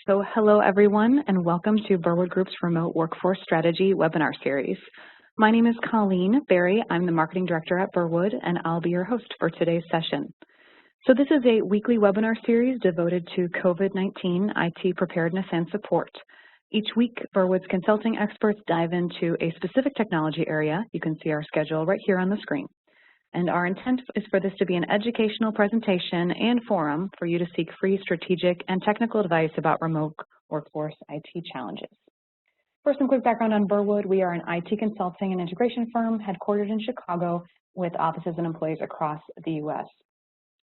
So hello everyone and welcome to Burwood Group's Remote Workforce Strategy webinar series. My name is Colleen Berry. I'm the Marketing Director at Burwood and I'll be your host for today's session. So this is a weekly webinar series devoted to COVID-19 IT preparedness and support. Each week, Burwood's consulting experts dive into a specific technology area. You can see our schedule right here on the screen. And our intent is for this to be an educational presentation and forum for you to seek free strategic and technical advice about remote workforce IT challenges. First, some quick background on Burwood. We are an IT consulting and integration firm headquartered in Chicago with offices and employees across the U.S.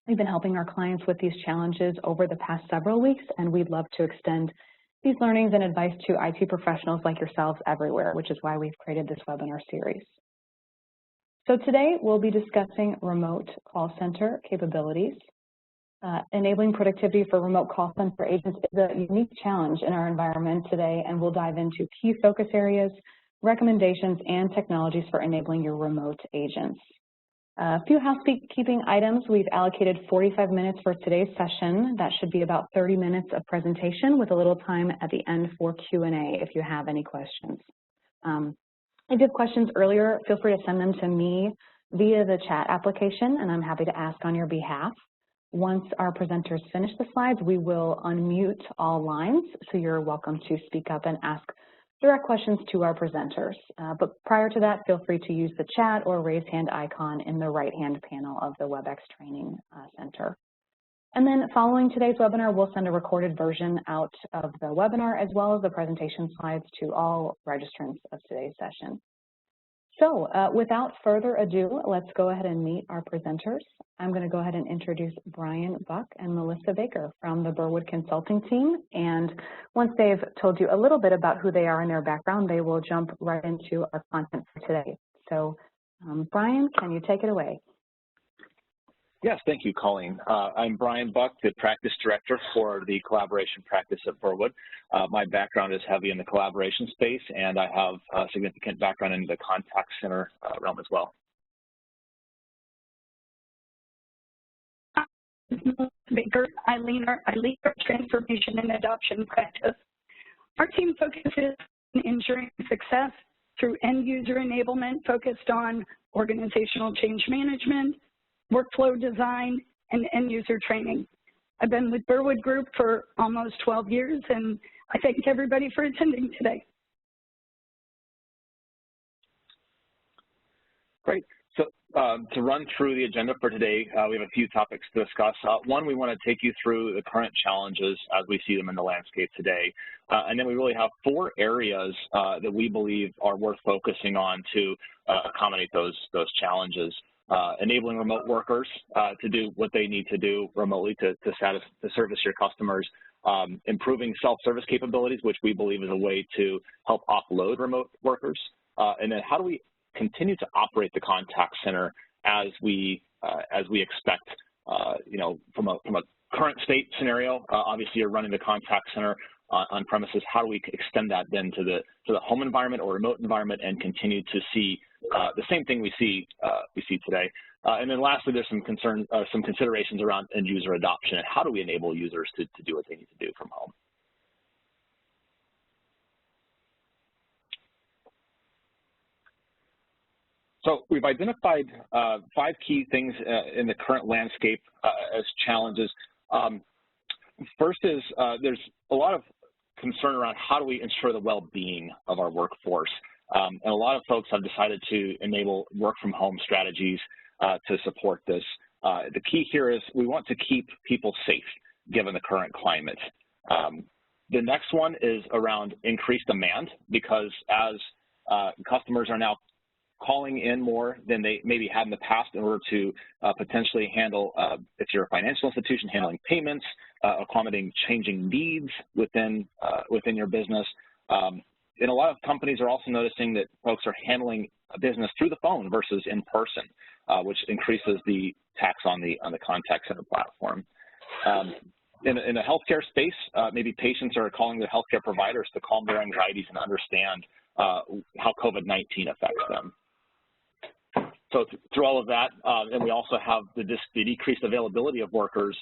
We've been helping our clients with these challenges over the past several weeks, and we'd love to extend these learnings and advice to IT professionals like yourselves everywhere, which is why we've created this webinar series. So today we'll be discussing remote call center capabilities. Enabling productivity for remote call center agents is a unique challenge in our environment today, and we'll dive into key focus areas, recommendations, and technologies for enabling your remote agents. A few housekeeping items. We've allocated 45 minutes for today's session. That should be about 30 minutes of presentation with a little time at the end for Q&A if you have any questions. If you have questions earlier, feel free to send them to me via the chat application, and I'm happy to ask on your behalf. Once our presenters finish the slides, we will unmute all lines, so you're welcome to speak up and ask direct questions to our presenters. But prior to that, feel free to use the chat or raise hand icon in the right-hand panel of the WebEx Training Center. And then following today's webinar, we'll send a recorded version out of the webinar as well as the presentation slides to all registrants of today's session. So without further ado, let's go ahead and meet our presenters. I'm going to go ahead and introduce Brian Buck and Melissa Baker from the Burwood Consulting team. And once they've told you a little bit about who they are and their background, they will jump right into our content for today. So Brian, can you take it away? Yes, thank you, Colleen. I'm Brian Buck, the practice director for the collaboration practice at Burwood. My background is heavy in the collaboration space, and I have a significant background in the contact center realm as well. Baker, I lead our transformation and adoption practice. Our team focuses on ensuring success through end-user enablement focused on organizational change management, workflow design, and end-user training. I've been with Burwood Group for almost 12 years, and I thank everybody for attending today. Great. So to run through the agenda for today, we have a few topics to discuss. One, we want to take you through the current challenges as we see them in the landscape today. And then we really have 4 areas that we believe are worth focusing on to accommodate those challenges. Enabling remote workers to do what they need to do remotely to service your customers, improving self-service capabilities, which we believe is a way to help offload remote workers, and then how do we continue to operate the contact center as we expect, from a current state scenario. Obviously, you're running the contact center on premises. How do we extend that then to the home environment or remote environment and continue to see the same thing we see today? And then lastly, there's some considerations around end user adoption and how do we enable users to do what they need to do from home. So we've identified 5 key things in the current landscape as challenges. First is there's a lot of concern around how do we ensure the well-being of our workforce. And a lot of folks have decided to enable work-from-home strategies to support this. The key here is we want to keep people safe given the current climate. The next one is around increased demand because as customers are now calling in more than they maybe had in the past in order to potentially handle, if you're a financial institution, handling payments, accommodating changing needs within your business. And a lot of companies are also noticing that folks are handling a business through the phone versus in person, which increases the tax on the contact center platform. In the healthcare space, maybe patients are calling their healthcare providers to calm their anxieties and understand how COVID-19 affects them. So through all of that, and we also have the decreased availability of workers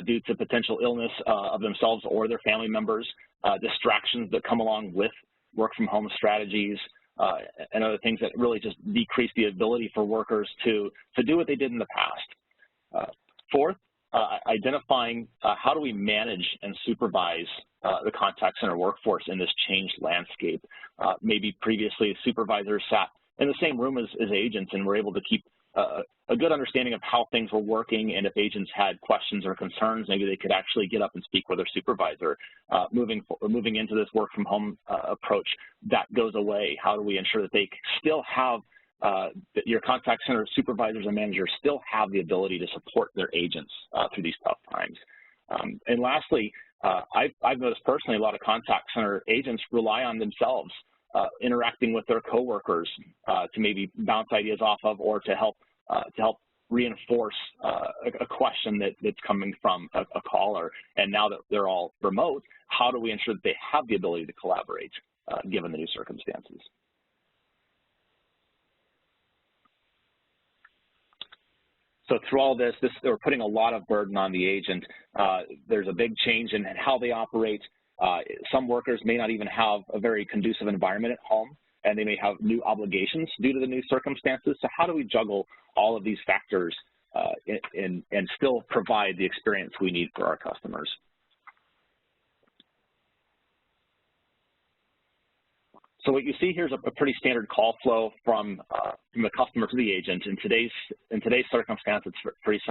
due to potential illness of themselves or their family members, distractions that come along with work from home strategies, and other things that really just decrease the ability for workers to do what they did in the past. Fourth, identifying how do we manage and supervise the contact center workforce in this changed landscape. Maybe previously supervisors sat in the same room as agents and were able to keep a good understanding of how things were working, and if agents had questions or concerns, maybe they could actually get up and speak with their supervisor. Moving into this work from home approach, that goes away. How do we ensure that they still have that your contact center supervisors and managers still have the ability to support their agents through these tough times? And lastly, I've noticed personally a lot of contact center agents rely on themselves interacting with their coworkers to maybe bounce ideas off of, or to help reinforce a question that's coming from a caller. And now that they're all remote, how do we ensure that they have the ability to collaborate given the new circumstances? So through all this, we're putting a lot of burden on the agent. There's a big change in how they operate. Some workers may not even have a very conducive environment at home, and they may have new obligations due to the new circumstances. So how do we juggle all of these factors and still provide the experience we need for our customers? So what you see here is a pretty standard call flow from the customer to the agent. In today's circumstance, it's pretty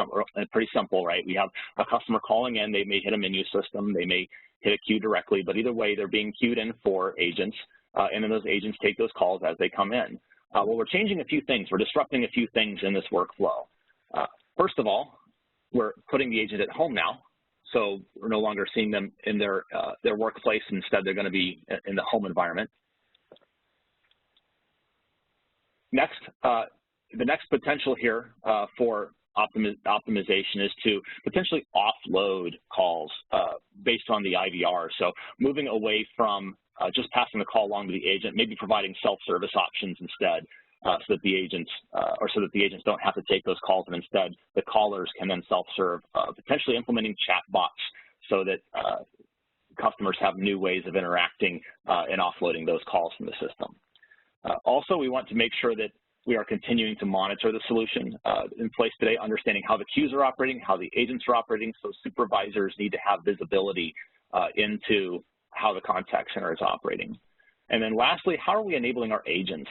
simple, right? We have a customer calling in. They may hit a menu system. They may hit a queue directly, but either way, they're being queued in for agents, and then those agents take those calls as they come in. Well, we're changing a few things. We're disrupting a few things in this workflow. First of all, we're putting the agent at home now, so we're no longer seeing them in their workplace. Instead, they're going to be in the home environment. Next, the next potential here for optimization is to potentially offload calls based on the IVR. So moving away from just passing the call along to the agent, maybe providing self-service options instead, so that the agents don't have to take those calls, and instead the callers can then self-serve, potentially implementing chat bots so that customers have new ways of interacting and offloading those calls from the system. Also, we want to make sure that we are continuing to monitor the solution in place today, understanding how the queues are operating, how the agents are operating, so supervisors need to have visibility into how the contact center is operating. And then lastly, how are we enabling our agents?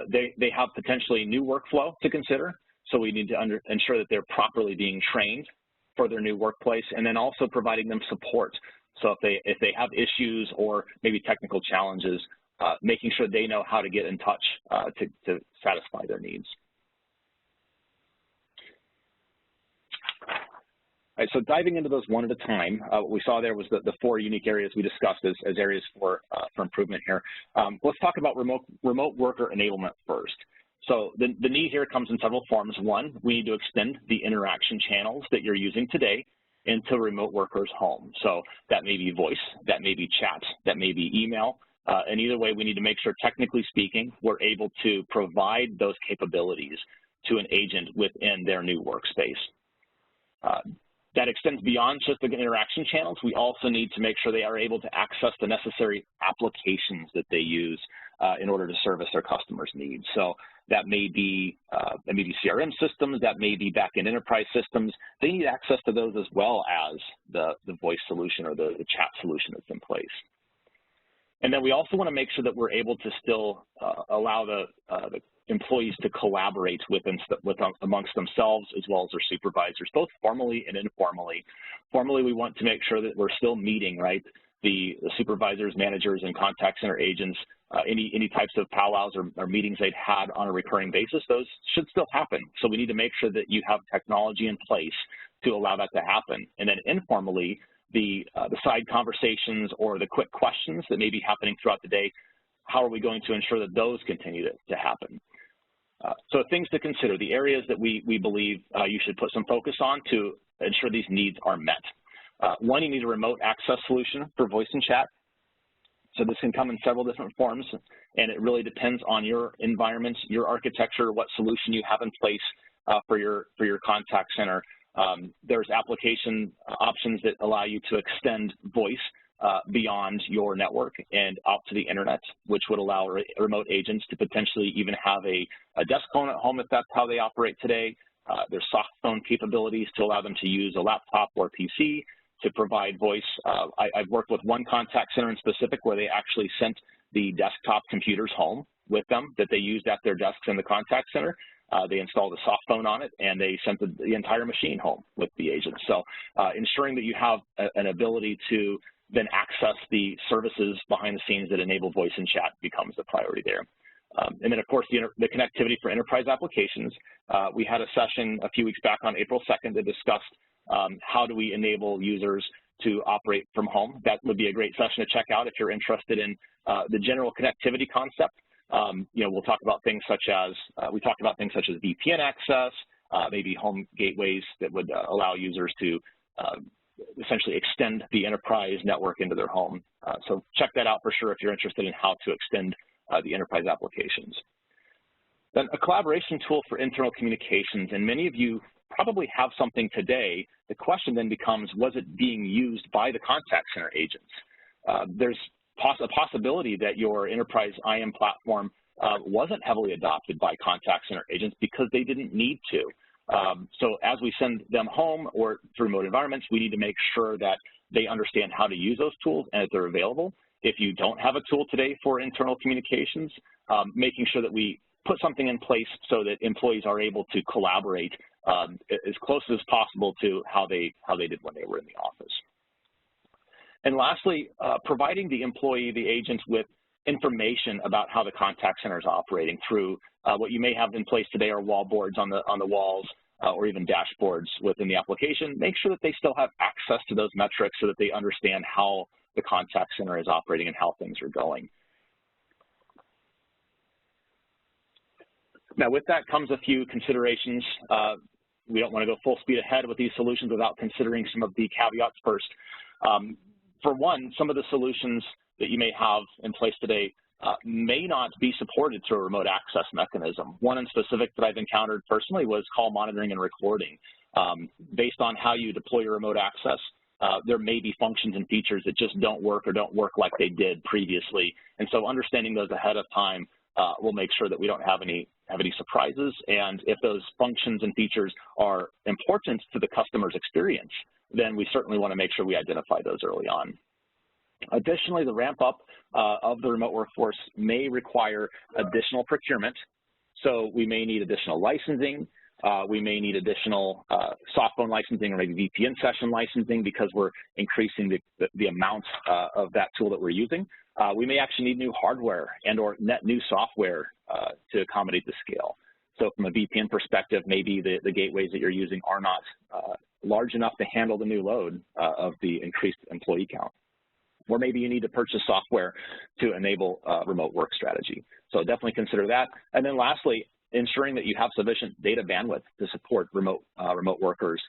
They have potentially new workflow to consider, so we need to ensure that they're properly being trained for their new workplace, and then also providing them support. So if they have issues or maybe technical challenges, making sure they know how to get in touch to satisfy their needs. All right, so diving into those one at a time, what we saw there was the 4 unique areas we discussed as areas for improvement here. Let's talk about remote worker enablement first. So the need here comes in several forms. One, we need to extend the interaction channels that you're using today into remote workers' home. So that may be voice, that may be chat, that may be email. And either way, we need to make sure, technically speaking, we're able to provide those capabilities to an agent within their new workspace. That extends beyond just the interaction channels. We also need to make sure they are able to access the necessary applications that they use in order to service their customers' needs. So that may be CRM systems, that may be back-end enterprise systems. They need access to those as well as the voice solution or the chat solution that's in place. And then we also want to make sure that we're able to still allow the employees to collaborate amongst themselves as well as their supervisors, both formally and informally. Formally, we want to make sure that we're still meeting, right, the supervisors, managers, and contact center agents. Any types of powwows or meetings they'd had on a recurring basis, those should still happen. So we need to make sure that you have technology in place to allow that to happen. And then informally, the side conversations or the quick questions that may be happening throughout the day, how are we going to ensure that those continue to happen? So things to consider, the areas that we believe you should put some focus on to ensure these needs are met. One, you need a remote access solution for voice and chat. So this can come in several different forms, and it really depends on your environment, your architecture, what solution you have in place for your contact center. There's application options that allow you to extend voice beyond your network and out to the internet, which would allow remote agents to potentially even have a desk phone at home if that's how they operate today. There's soft phone capabilities to allow them to use a laptop or PC to provide voice. I've worked with one contact center in specific where they actually sent the desktop computers home with them that they used at their desks in the contact center. They installed a soft phone on it, and they sent the entire machine home with the agent. So ensuring that you have an ability to then access the services behind the scenes that enable voice and chat becomes the priority there. And then, of course, the connectivity for enterprise applications. We had a session a few weeks back on April 2nd that discussed how do we enable users to operate from home. That would be a great session to check out if you're interested in the general connectivity concept. We'll talk about things such as, VPN access, maybe home gateways that would allow users to essentially extend the enterprise network into their home. So check that out for sure if you're interested in how to extend the enterprise applications. Then a collaboration tool for internal communications, and many of you probably have something today. The question then becomes, was it being used by the contact center agents? There's a possibility that your enterprise IM platform wasn't heavily adopted by contact center agents because they didn't need to. So as we send them home or through remote environments, we need to make sure that they understand how to use those tools and that they're available. If you don't have a tool today for internal communications, making sure that we put something in place so that employees are able to collaborate as close as possible to how they did when they were in the office. And lastly, providing the employee, the agent, with information about how the contact center is operating through what you may have in place today are wall boards on the walls or even dashboards within the application. Make sure that they still have access to those metrics so that they understand how the contact center is operating and how things are going. Now, with that comes a few considerations. We don't want to go full speed ahead with these solutions without considering some of the caveats first. For one, some of the solutions that you may have in place today may not be supported through a remote access mechanism. One in specific that I've encountered personally was call monitoring and recording. Based on how you deploy your remote access, there may be functions and features that just don't work or don't work like they did previously. And so understanding those ahead of time will make sure that we don't have any surprises. And if those functions and features are important to the customer's experience, then we certainly want to make sure we identify those early on. Additionally, the ramp up of the remote workforce may require additional procurement. So we may need additional licensing. We may need additional soft phone licensing or maybe VPN session licensing because we're increasing the amount of that tool that we're using. We may actually need new hardware and or net new software to accommodate the scale. So from a VPN perspective, maybe the gateways that you're using are not large enough to handle the new load of the increased employee count. Or maybe you need to purchase software to enable remote work strategy. So definitely consider that. And then lastly, ensuring that you have sufficient data bandwidth to support remote workers.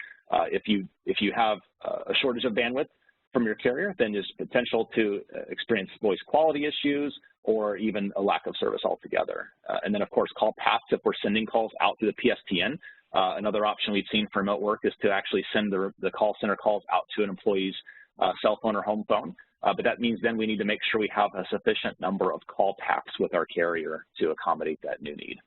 If you have a shortage of bandwidth from your carrier, then there's potential to experience voice quality issues or even a lack of service altogether. And then, of course, call paths if we're sending calls out through the PSTN. Another option we've seen for remote work is to actually send the call center calls out to an employee's cell phone or home phone. But that means then we need to make sure we have a sufficient number of call paths with our carrier to accommodate that new need.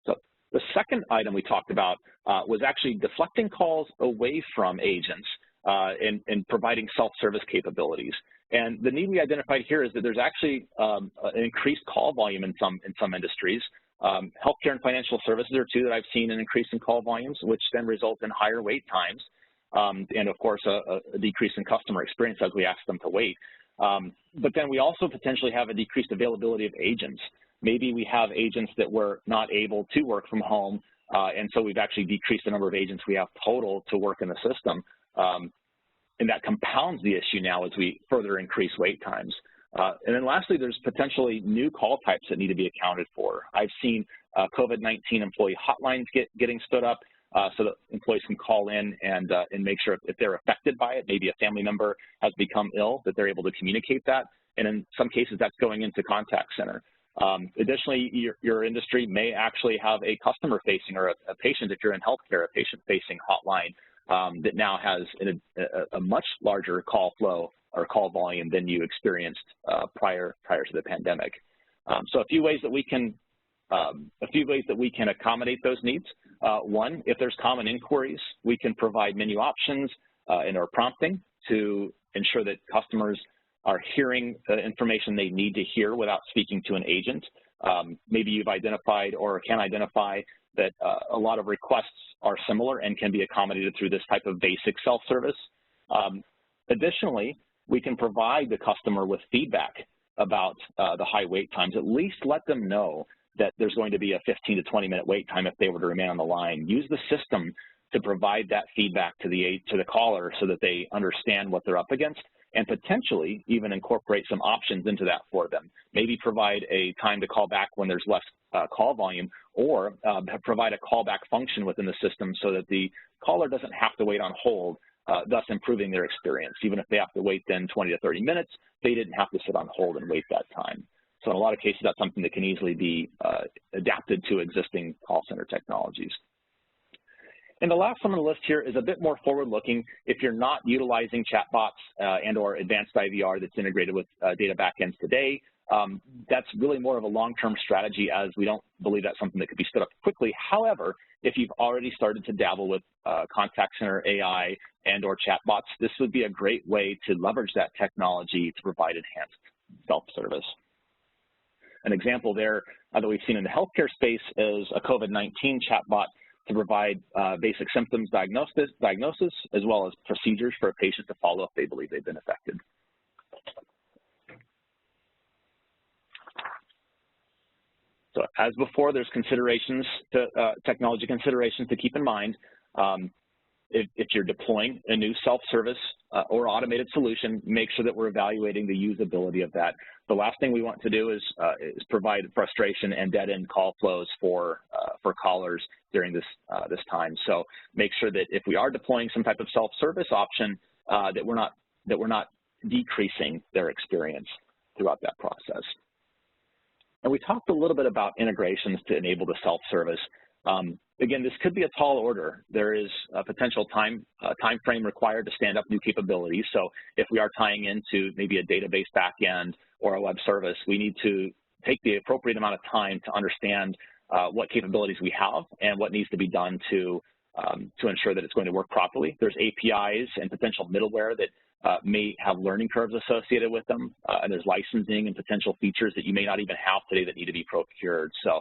So the second item we talked about was actually deflecting calls away from agents and providing self-service capabilities. And the need we identified here is that there's actually an increased call volume in some industries. Healthcare and financial services are two that I've seen an increase in call volumes, which then result in higher wait times. And of course, a decrease in customer experience as we ask them to wait. But then we also potentially have a decreased availability of agents. Maybe we have agents that were not able to work from home, and so we've actually decreased the number of agents we have total to work in the system. And that compounds the issue now as we further increase wait times. And then lastly, there's potentially new call types that need to be accounted for. I've seen COVID-19 employee hotlines getting stood up so that employees can call in and make sure if they're affected by it, maybe a family member has become ill, that they're able to communicate that. And in some cases, that's going into contact center. Additionally, your industry may actually have a customer-facing or a patient, if you're in healthcare, a patient-facing hotline that now has a much larger call flow or call volume than you experienced prior to the pandemic. So a few ways that we can accommodate those needs. One, if there's common inquiries, we can provide menu options in our prompting to ensure that customers are hearing the information they need to hear without speaking to an agent. Maybe you've identified or can identify that a lot of requests are similar and can be accommodated through this type of basic self-service. Additionally, we can provide the customer with feedback about the high wait times. At least let them know that there's going to be a 15 to 20-minute wait time if they were to remain on the line. Use the system to provide that feedback to the caller so that they understand what they're up against, and potentially even incorporate some options into that for them. Maybe provide a time to call back when there's less call volume, or provide a callback function within the system so that the caller doesn't have to wait on hold, thus improving their experience. Even if they have to wait then 20 to 30 minutes, they didn't have to sit on hold and wait that time. So in a lot of cases, that's something that can easily be adapted to existing call center technologies. And the last one on the list here is a bit more forward-looking. If you're not utilizing chatbots and or advanced IVR that's integrated with data backends today, that's really more of a long-term strategy, as we don't believe that's something that could be stood up quickly. However, if you've already started to dabble with contact center AI and or chatbots, this would be a great way to leverage that technology to provide enhanced self-service. An example there that we've seen in the healthcare space is a COVID-19 chatbot to provide basic symptoms diagnosis, as well as procedures for a patient to follow if they believe they've been affected. So as before, there's considerations, technology considerations to keep in mind. If you're deploying a new self-service or automated solution, make sure that we're evaluating the usability of that. The last thing we want to do is provide frustration and dead-end call flows for callers during this time. So make sure that if we are deploying some type of self-service option, that we're not decreasing their experience throughout that process. And we talked a little bit about integrations to enable the self-service. Again, this could be a tall order. There is a potential time frame required to stand up new capabilities. So if we are tying into maybe a database backend or a web service, we need to take the appropriate amount of time to understand what capabilities we have and what needs to be done to ensure that it's going to work properly. There's APIs and potential middleware that may have learning curves associated with them, and there's licensing and potential features that you may not even have today that need to be procured. So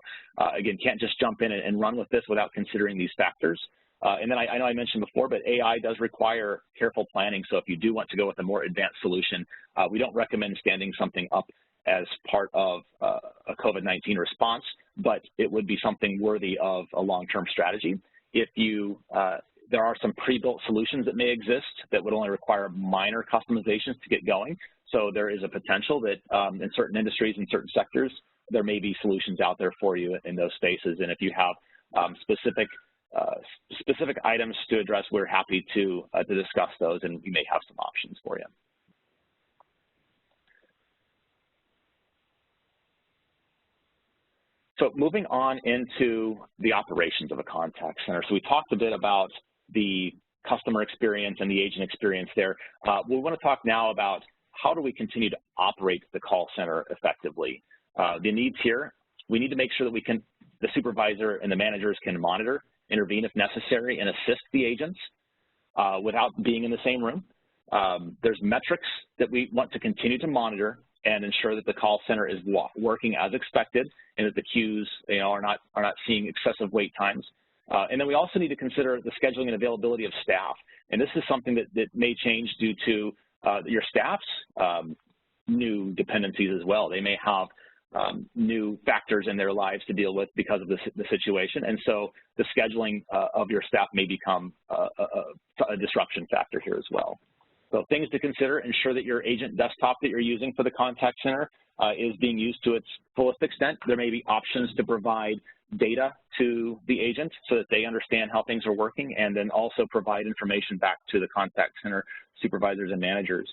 again, can't just jump in and run with this without considering these factors. And then I know I mentioned before, but AI does require careful planning. So if you do want to go with a more advanced solution, we don't recommend standing something up as part of a COVID-19 response, but it would be something worthy of a long-term strategy. If you there are some pre-built solutions that may exist that would only require minor customizations to get going. So there is a potential that in certain industries and certain sectors, there may be solutions out there for you in those spaces. And if you have specific items to address, we're happy to discuss those, and we may have some options for you. So moving on into the operations of a contact center. So we talked a bit about the customer experience and the agent experience there. We want to talk now about how do we continue to operate the call center effectively. The needs here, we need to make sure that the supervisor and the managers can monitor, intervene if necessary, and assist the agents without being in the same room. There's metrics that we want to continue to monitor and ensure that the call center is working as expected and that the queues are not seeing excessive wait times. And then we also need to consider the scheduling and availability of staff. And this is something that may change due to your staff's new dependencies as well. They may have new factors in their lives to deal with because of the situation. And so the scheduling of your staff may become a disruption factor here as well. So things to consider: ensure that your agent desktop that you're using for the contact center is being used to its fullest extent. There may be options to provide data to the agent so that they understand how things are working, and then also provide information back to the contact center supervisors and managers.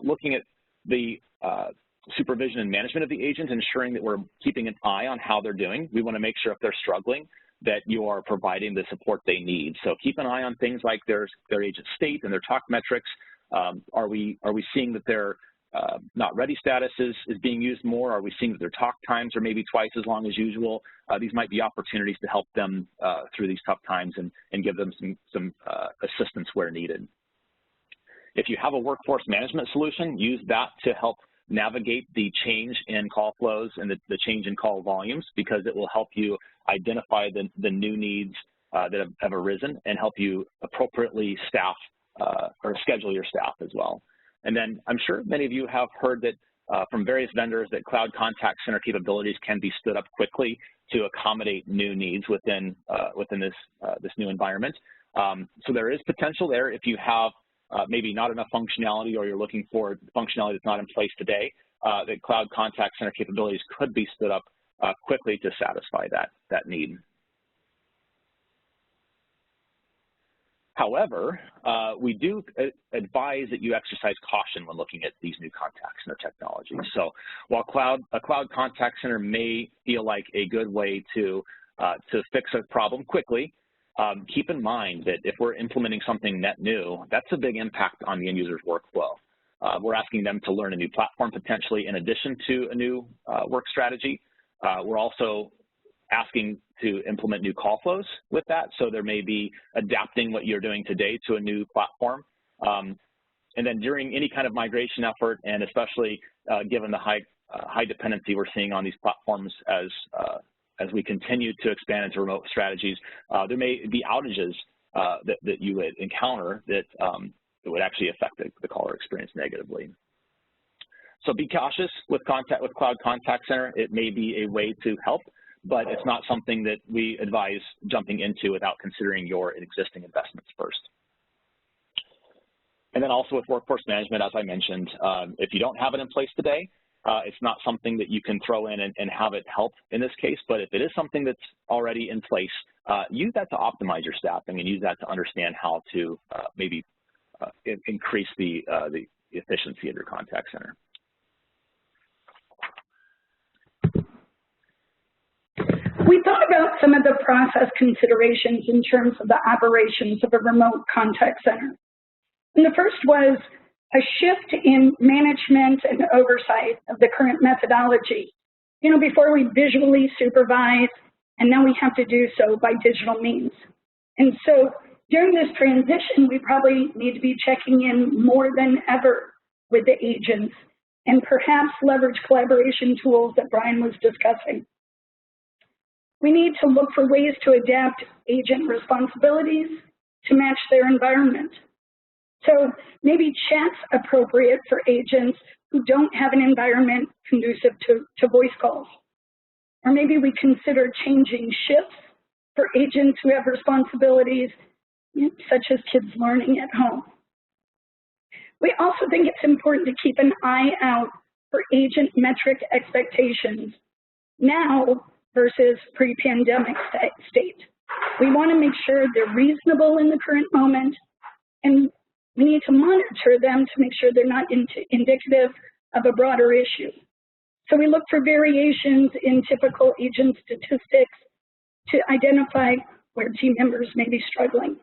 Looking at the supervision and management of the agent, ensuring that we're keeping an eye on how they're doing. We want to make sure if they're struggling that you are providing the support they need. So keep an eye on things like their agent state and their talk metrics. Are we seeing that their not ready status is being used more? Are we seeing that their talk times are maybe twice as long as usual? These might be opportunities to help them through these tough times and give them some assistance where needed. If you have a workforce management solution, use that to help navigate the change in call flows and the change in call volumes, because it will help you identify the new needs that have arisen and help you appropriately staff or schedule your staff as well. And then I'm sure many of you have heard that from various vendors that cloud contact center capabilities can be stood up quickly to accommodate new needs within this new environment. So there is potential there if you have maybe not enough functionality, or you're looking for functionality that's not in place today, that cloud contact center capabilities could be stood up quickly to satisfy that need. However, we do advise that you exercise caution when looking at these new contact center technologies. So while a cloud contact center may feel like a good way to fix a problem quickly, keep in mind that if we're implementing something net new, that's a big impact on the end user's workflow. We're asking them to learn a new platform potentially in addition to a new work strategy. We're also asking to implement new call flows with that, so there may be adapting what you're doing today to a new platform. And then during any kind of migration effort, and especially given the high dependency we're seeing on these platforms as we continue to expand into remote strategies, there may be outages that you would encounter that would actually affect the caller experience negatively. So be cautious with Cloud Contact Center. It may be a way to help, but it's not something that we advise jumping into without considering your existing investments first. And then also with workforce management, as I mentioned, if you don't have it in place today, it's not something that you can throw in and have it help in this case, but if it is something that's already in place, use that to optimize your staffing and use that to understand how to maybe increase the efficiency of your contact center. We thought about some of the process considerations in terms of the operations of a remote contact center. And the first was a shift in management and oversight of the current methodology. You know, before we visually supervise, and now we have to do so by digital means. And so during this transition, we probably need to be checking in more than ever with the agents and perhaps leverage collaboration tools that Brian was discussing. We need to look for ways to adapt agent responsibilities to match their environment. So maybe chat's appropriate for agents who don't have an environment conducive to voice calls. Or maybe we consider changing shifts for agents who have responsibilities such as kids learning at home. We also think it's important to keep an eye out for agent metric expectations now versus pre-pandemic state. We want to make sure they're reasonable in the current moment, and we need to monitor them to make sure they're not indicative of a broader issue. So we look for variations in typical agent statistics to identify where team members may be struggling.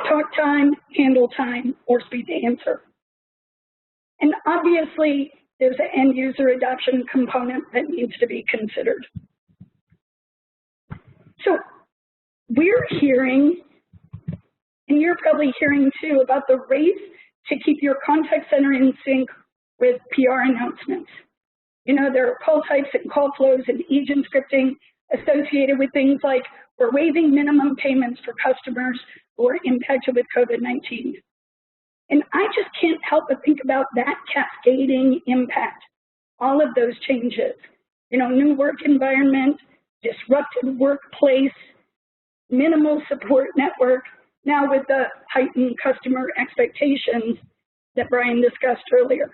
Talk time, handle time, or speed to answer. And obviously, there's an end user adoption component that needs to be considered. So we're hearing, and you're probably hearing too, about the race to keep your contact center in sync with PR announcements. You know, there are call types and call flows and agent scripting associated with things like we're waiving minimum payments for customers who are impacted with COVID-19. And I just can't help but think about that cascading impact, all of those changes. You know, new work environment, disrupted workplace, minimal support network, now with the heightened customer expectations that Brian discussed earlier.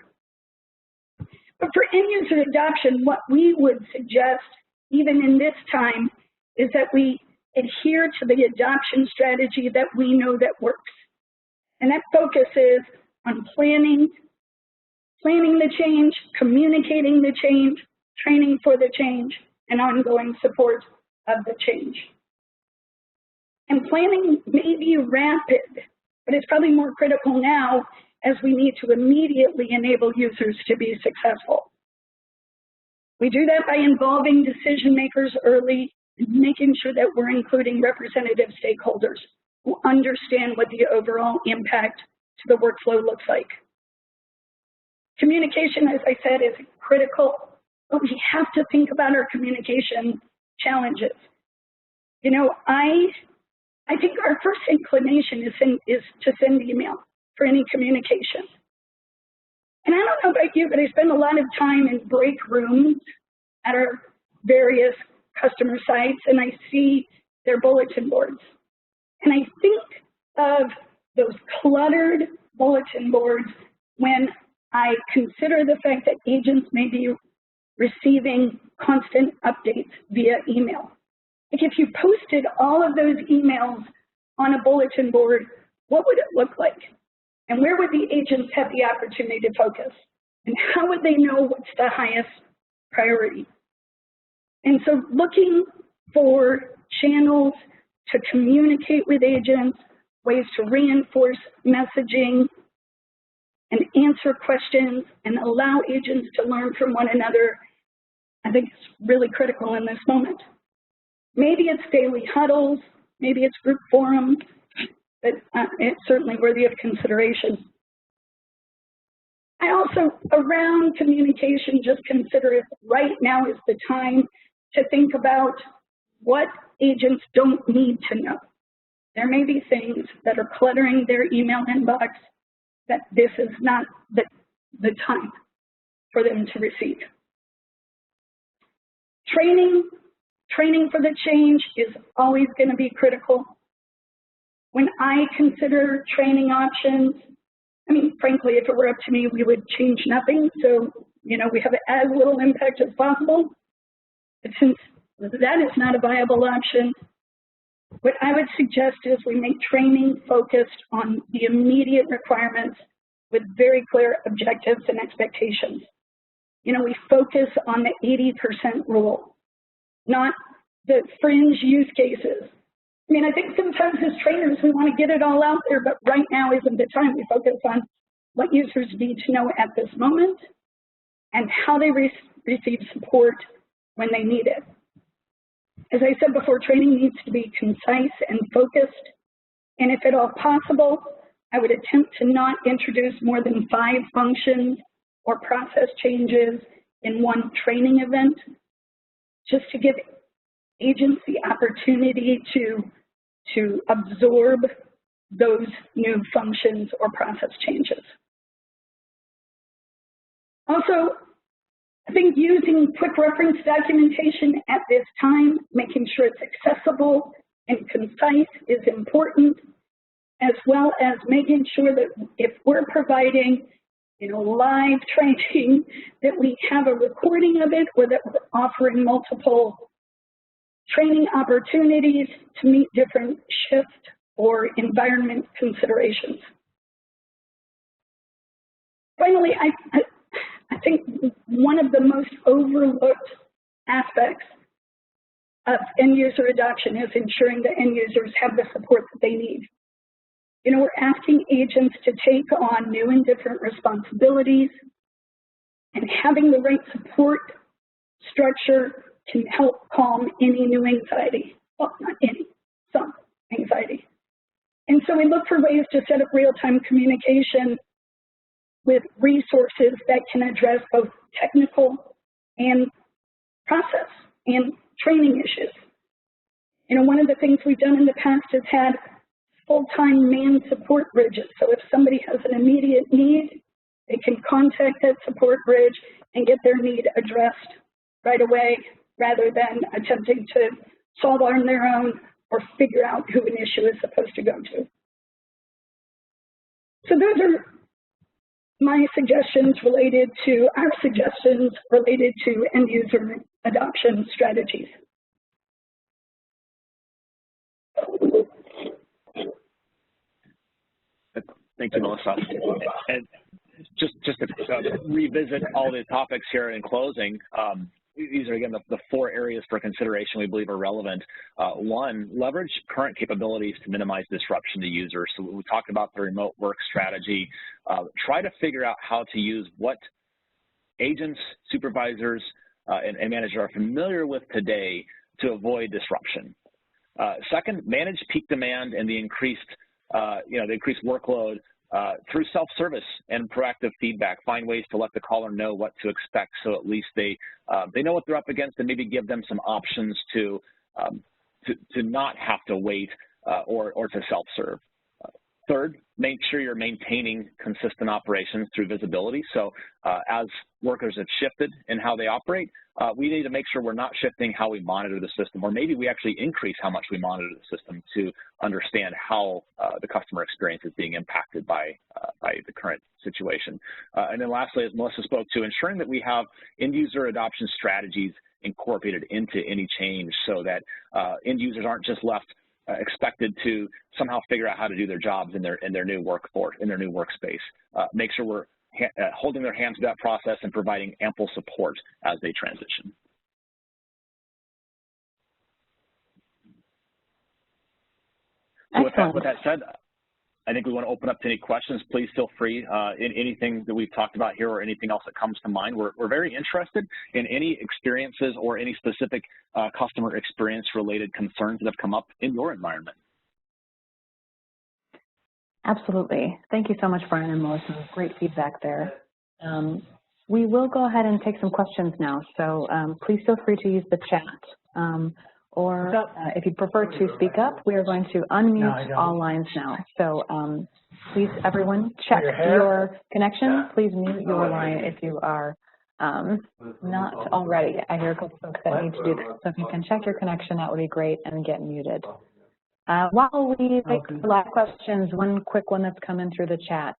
But for end user adoption, what we would suggest, even in this time, is that we adhere to the adoption strategy that we know that works. And that focuses on planning, planning the change, communicating the change, training for the change, and ongoing support of the change. And planning may be rapid, but it's probably more critical now as we need to immediately enable users to be successful. We do that by involving decision makers early and making sure that we're including representative stakeholders who understand what the overall impact to the workflow looks like. Communication, as I said, is critical, but we have to think about our communication challenges. You know, I think our first inclination is to send email for any communication. And I don't know about you, but I spend a lot of time in break rooms at our various customer sites, and I see their bulletin boards. And I think of those cluttered bulletin boards when I consider the fact that agents may be receiving constant updates via email. Like if you posted all of those emails on a bulletin board, what would it look like? And where would the agents have the opportunity to focus? And how would they know what's the highest priority? And so looking for channels to communicate with agents, ways to reinforce messaging and answer questions and allow agents to learn from one another, I think is really critical in this moment. Maybe it's daily huddles, maybe it's group forums, but it's certainly worthy of consideration. I also, around communication, just consider if right now is the time to think about what agents don't need to know. There may be things that are cluttering their email inbox that this is not the time for them to receive. Training for the change is always going to be critical. When I consider training options, I mean, frankly, if it were up to me, we would change nothing. So, you know, we have as little impact as possible. But since that is not a viable option, what I would suggest is we make training focused on the immediate requirements with very clear objectives and expectations. You know, we focus on the 80% rule, not the fringe use cases. I mean, I think sometimes as trainers, we want to get it all out there, but right now isn't the time. We focus on what users need to know at this moment and how they receive support when they need it. As I said before, training needs to be concise and focused, and if at all possible, I would attempt to not introduce more than 5 functions or process changes in one training event, just to give agents the opportunity to absorb those new functions or process changes. Also, I think using quick reference documentation at this time, making sure it's accessible and concise is important, as well as making sure that if we're providing, you know, live training, that we have a recording of it or that we're offering multiple training opportunities to meet different shift or environment considerations. Finally, I think one of the most overlooked aspects of end user adoption is ensuring that end users have the support that they need. You know, we're asking agents to take on new and different responsibilities, and having the right support structure can help calm any new anxiety. Well, not any, some anxiety. And so we look for ways to set up real-time communication with resources that can address both technical and process and training issues. You know, one of the things we've done in the past is had full-time man support bridges. So if somebody has an immediate need, they can contact that support bridge and get their need addressed right away, rather than attempting to solve on their own or figure out who an issue is supposed to go to. So those are my suggestions related to, our suggestions related to end user adoption strategies. Thank you, Melissa. And just a revisit all the topics here in closing, these are, again, the 4 areas for consideration we believe are relevant. 1, leverage current capabilities to minimize disruption to users. So we talked about the remote work strategy. Try to figure out how to use what agents, supervisors, and managers are familiar with today to avoid disruption. Second, manage peak demand and the increased workload through self-service and proactive feedback. Find ways to let the caller know what to expect, so at least they know what they're up against, and maybe give them some options to not have to wait or to self-serve. Third, make sure you're maintaining consistent operations through visibility. So as workers have shifted in how they operate, we need to make sure we're not shifting how we monitor the system, or maybe we actually increase how much we monitor the system to understand how the customer experience is being impacted by the current situation. And then lastly, as Melissa spoke to, ensuring that we have end user adoption strategies incorporated into any change, so that end users aren't just left expected to somehow figure out how to do their jobs in their new workforce, in their new workspace. Make sure we're holding their hands through that process and providing ample support as they transition. So with that said, I think we want to open up to any questions. Please feel free in anything that we've talked about here or anything else that comes to mind. We're very interested in any experiences or any specific customer experience related concerns that have come up in your environment. Absolutely. Thank you so much, Brian and Melissa. Great feedback there. We will go ahead and take some questions now. So please feel free to use the chat. Or if you prefer to speak up, we are going to unmute all lines now. So please, everyone, check your connection. Please mute your line if you are not already. I hear a couple folks that need to do that. So if you can check your connection, that would be great, and get muted. While we take live questions, one quick one that's come in through the chat.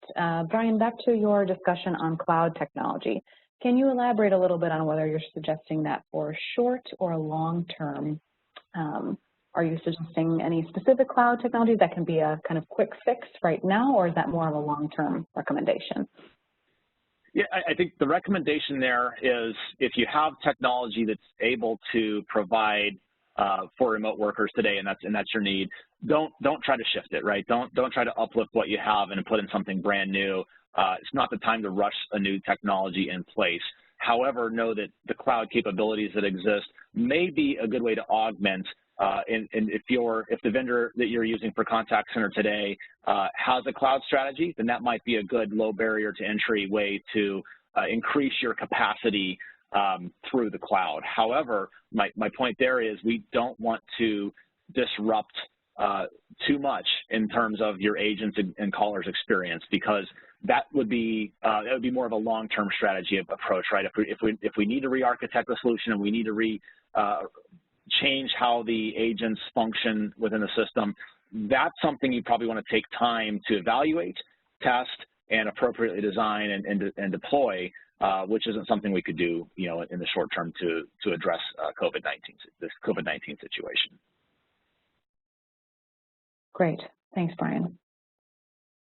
Brian, back to your discussion on cloud technology. Can you elaborate a little bit on whether you're suggesting that for short or long term? Are you suggesting any specific cloud technology that can be a kind of quick fix right now, or is that more of a long-term recommendation? Yeah, I think the recommendation there is if you have technology that's able to provide for remote workers today, and that's your need, don't try to shift it, right? Don't try to uplift what you have and put in something brand new. It's not the time to rush a new technology in place. However, know that the cloud capabilities that exist may be a good way to augment. And if the vendor that you're using for contact center today has a cloud strategy, then that might be a good low barrier to entry way to increase your capacity through the cloud. However, my point there is we don't want to disrupt too much in terms of your agents and callers experience, because that would be more of a long-term strategy approach, right? If we need to re-architect the solution and we need to change how the agents function within the system, that's something you probably want to take time to evaluate, test, and appropriately design and deploy, which isn't something we could do, in the short term to address this COVID-19 situation. Great, thanks, Brian.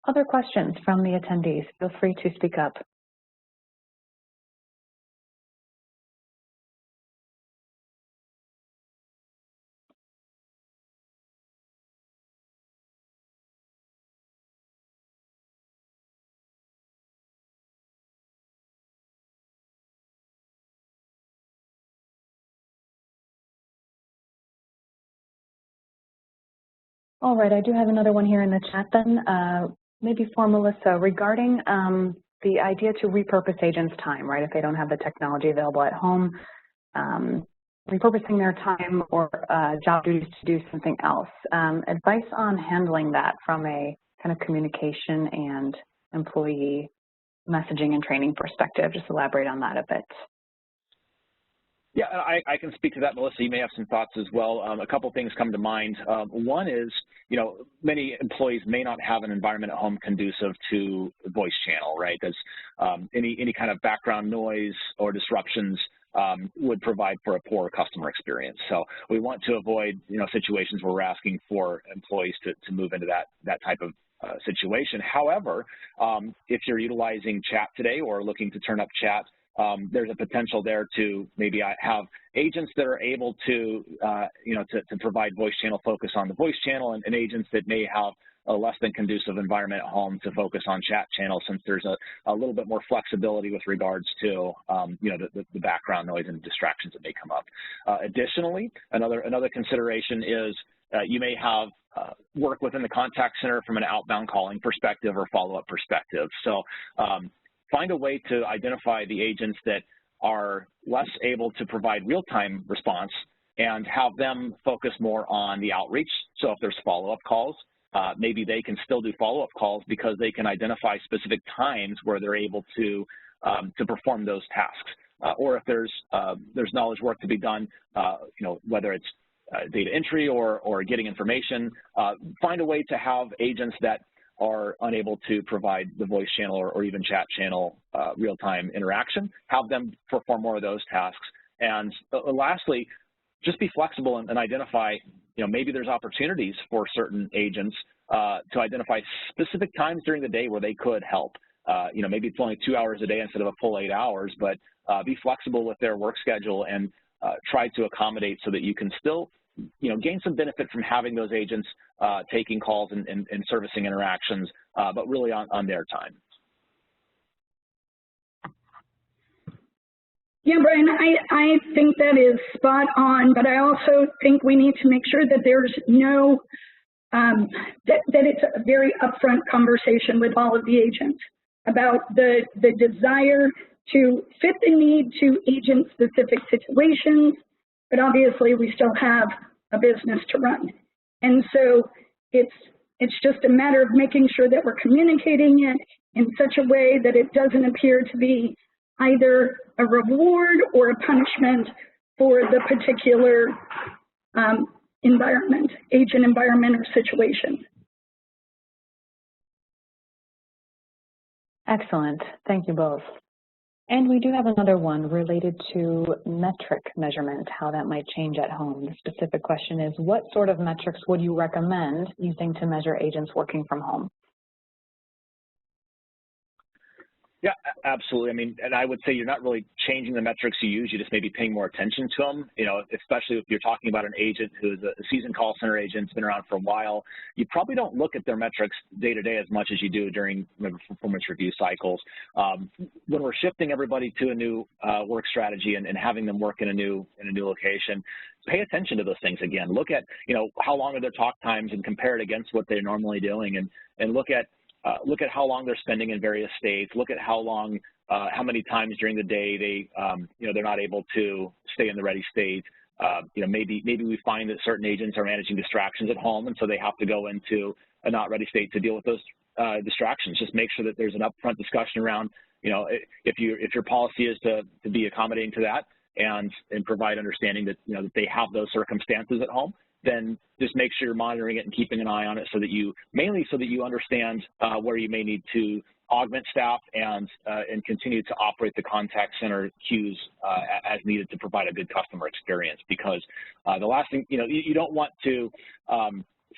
Other questions from the attendees? Feel free to speak up. All right, I do have another one here in the chat then, maybe for Melissa, regarding the idea to repurpose agents' time, right? If they don't have the technology available at home, repurposing their time or job duties to do something else. Advice on handling that from a kind of communication and employee messaging and training perspective. Just elaborate on that a bit. Yeah, I can speak to that, Melissa. You may have some thoughts as well. A couple things come to mind. One is, many employees may not have an environment at home conducive to voice channel, right? There's any kind of background noise or disruptions would provide for a poor customer experience. So we want to avoid, situations where we're asking for employees to move into that type of situation. However, if you're utilizing chat today or looking to turn up chat, there's a potential there to maybe have agents that are able to, to provide voice channel focus on the voice channel, and agents that may have a less than conducive environment at home to focus on chat channels, since there's a little bit more flexibility with regards to, the background noise and distractions that may come up. Additionally, another consideration is you may have work within the contact center from an outbound calling perspective or follow-up perspective. So find a way to identify the agents that are less able to provide real-time response and have them focus more on the outreach. So if there's follow-up calls, maybe they can still do follow-up calls because they can identify specific times where they're able to perform those tasks. Or if there's knowledge work to be done, whether it's data entry or getting information, find a way to have agents that are unable to provide the voice channel or even chat channel real-time interaction, have them perform more of those tasks. And lastly, just be flexible and identify, maybe there's opportunities for certain agents to identify specific times during the day where they could help. Maybe it's only 2 hours a day instead of a full 8 hours, but be flexible with their work schedule and try to accommodate so that you can still, gain some benefit from having those agents taking calls and servicing interactions, but really on their time. Yeah, Brian, I think that is spot on, but I also think we need to make sure that there's no, that it's a very upfront conversation with all of the agents about the desire to fit the need to agent-specific situations, but obviously we still have a business to run. And so it's just a matter of making sure that we're communicating it in such a way that it doesn't appear to be either a reward or a punishment for the particular environment, agent environment or situation. Excellent. Thank you both. And we do have another one related to metric measurement, how that might change at home. The specific question is, what sort of metrics would you recommend using to measure agents working from home? Yeah, absolutely. I mean, and I would say you're not really changing the metrics you use. You just may be paying more attention to them. Especially if you're talking about an agent who's a seasoned call center agent, has been around for a while. You probably don't look at their metrics day to day as much as you do during performance review cycles. When we're shifting everybody to a new work strategy and having them work in a new location, pay attention to those things again. Look at how long are their talk times and compare it against what they're normally doing, and look at how long they're spending in various states. Look at how long, how many times during the day they're not able to stay in the ready state. Maybe we find that certain agents are managing distractions at home, and so they have to go into a not ready state to deal with those distractions. Just make sure that there's an upfront discussion around, if your policy is to be accommodating to that and provide understanding that that they have those circumstances at home, then just make sure you're monitoring it and keeping an eye on it so that you understand where you may need to augment staff and continue to operate the contact center queues as needed to provide a good customer experience. Because the last thing, you don't want to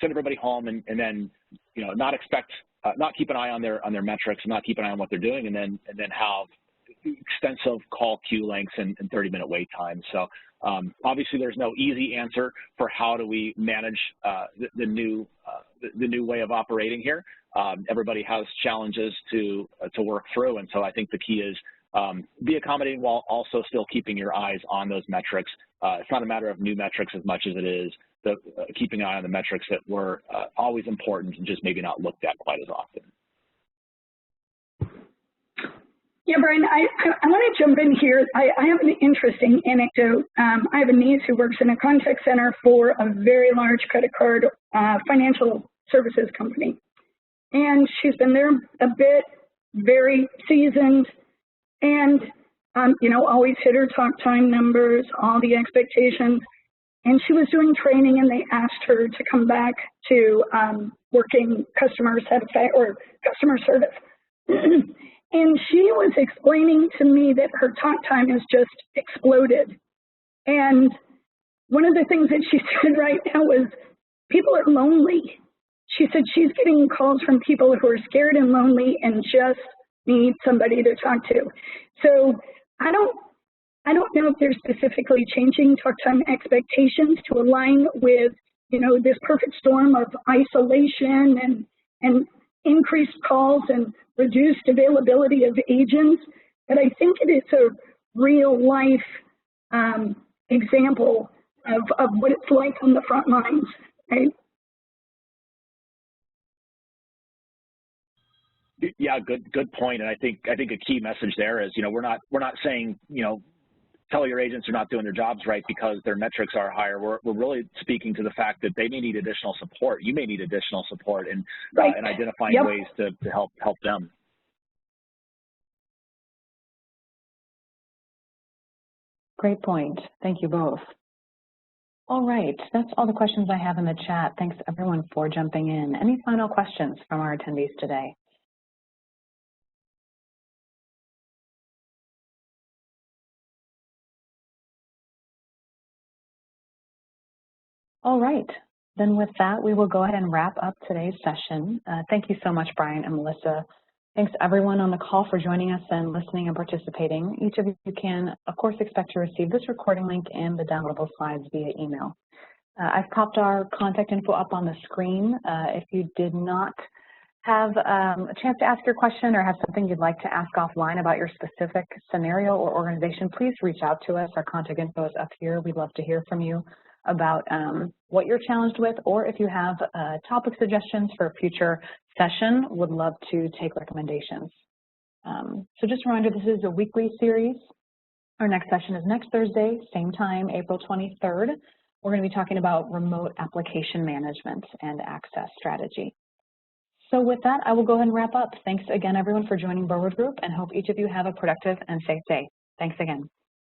send everybody home and then not keep an eye on their metrics and not keep an eye on what they're doing, and then have extensive call queue lengths and 30-minute wait times. So obviously there's no easy answer for how do we manage the new way of operating here. Everybody has challenges to work through, and so I think the key is be accommodating while also still keeping your eyes on those metrics. It's not a matter of new metrics as much as it is keeping an eye on the metrics that were always important and just maybe not looked at quite as often. Yeah, Brian, I want to jump in here. I have an interesting anecdote. I have a niece who works in a contact center for a very large credit card financial services company. And she's been there a bit, very seasoned, and, always hit her talk time numbers, all the expectations. And she was doing training, and they asked her to come back to working customer satisfaction or customer service. And she was explaining to me that her talk time has just exploded. And one of the things that she said right now was, people are lonely. She said she's getting calls from people who are scared and lonely and just need somebody to talk to. So I don't know if they're specifically changing talk time expectations to align with, you know, this perfect storm of isolation and increased calls and reduced availability of agents. But I think it is a real life example of what it's like on the front lines, right? Yeah, good point. And I think a key message there is, you know, we're not saying, you know, tell your agents are not doing their jobs right because their metrics are higher. We're really speaking to the fact that they may need additional support. You may need additional support and and identifying ways to help them. Great point. Thank you both. All right, that's all the questions I have in the chat. Thanks everyone for jumping in. Any final questions from our attendees today? All right, then with that, we will go ahead and wrap up today's session. Thank you so much, Brian and Melissa. Thanks everyone on the call for joining us and listening and participating. Each of you can, of course, expect to receive this recording link and the downloadable slides via email. I've popped our contact info up on the screen. If you did not have a chance to ask your question or have something you'd like to ask offline about your specific scenario or organization, please reach out to us. Our contact info is up here. We'd love to hear from you about what you're challenged with, or if you have topic suggestions for a future session, would love to take recommendations. So just a reminder, this is a weekly series. Our next session is next Thursday, same time, April 23rd. We're going to be talking about remote application management and access strategy. So with that, I will go ahead and wrap up. Thanks again, everyone, for joining Burwood Group, and hope each of you have a productive and safe day. Thanks again.